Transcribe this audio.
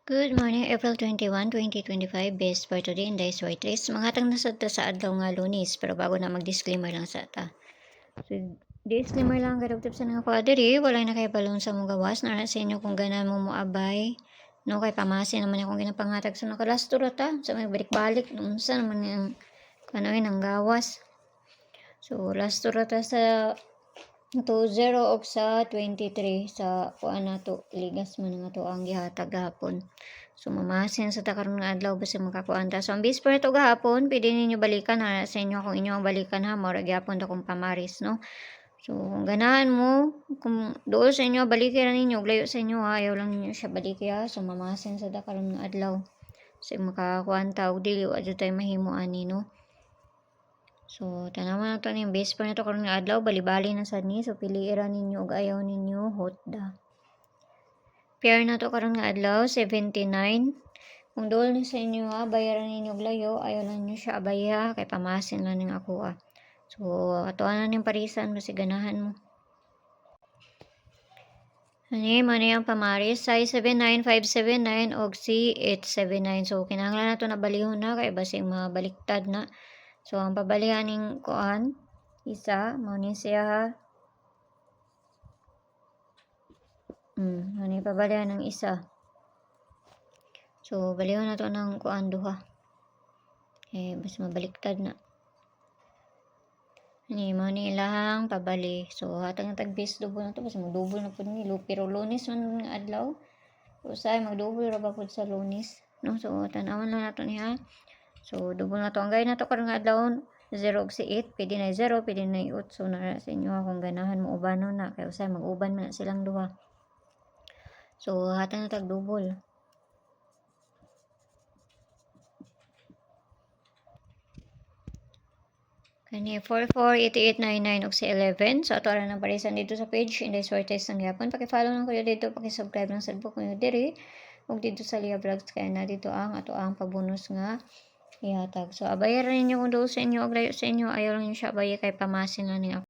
Good morning, April 21, 2025. Best for today in Days White Mga tang nasa ta sa adlaw nga Lunes, pero bago na mag-disclaimer lang sa ta. So, disclaimer lang gadugtop sa nga kwadiri, wala na kay balon sa mong gawas na sa inyo kung ganan mo moabay. No kay pamasin naman akong ginapangatag sa nakalastura ta, sa may balik-balik nung sa naman yung ang gawas. So, lastura ta sa 2-0 og sa 23 sa kuan nato ligas man nga to ang gihatag gahapon. So mamasin sa ta karon nga adlaw basta makakuan ta. So ang bisper to gahapon, pwede ninyo balikan na sa inyo kung inyo ang balikan ha, mao ra gyapon to kung pamaris no. So kung ganahan mo, kung dool sa inyo balikan ninyo, layo sa inyo ha, ayaw lang ninyo siya baliki ha. So mamasin sa ta karon nga adlaw. So makakuan ta og dili wa jud tay mahimo ani no. So, tanawan na to yung base pa na to karon nga adlaw, bali-bali na sad ni. So, piliira ninyo og ayaw ninyo hotda. Pair na to karon nga adlaw, 79. Kung dool ni sa inyo ha, bayaran ninyo og layo, ayaw lang ninyo siya abaya, kay pamasin lang ning ako So, atuan na ning parisan, basi ganahan mo. Ani, man yung pamaris, size 79579 og C879. So, kinahanglan na to na balihon na, kay basing mabaliktad na. So, ang pabalihan ng kuan, isa, mao ni siya ha. Ano pabalihan ng isa. So, balihan na to ng kuan duha. Mas mabaliktad na. Ni mo ni ilang pabali. So, hatang tag-base double na to. Basta mag-double na po ni. Pero Lunes man ng adlaw. So, mag-double ra ba po sa Lunes. No? So, tanawan lang na to niya. So, double na to. Ang gaya na to karong adlaw, 0 og si 8. Pwede na 0, pwede na 8. So, na sa inyo kung ganahan mo uban na. Kaya usay, mag-uban na silang duha. So, hatang na tag-double. Kani 448899 og si 11. So, ato ra nang parisan dito sa page. Inday Suertes ng Yapon. Paki-follow lang kayo dito. Paki-subscribe lang sa book ko diri. Ug dito sa Lia Vlogs. Kaya na dito ang ato ang pabonus nga ihatag. So, abayaran ninyo kung doon sa inyo og layo sa inyo. Ayaw lang yung siya abaya kay pamasin lang ni ako.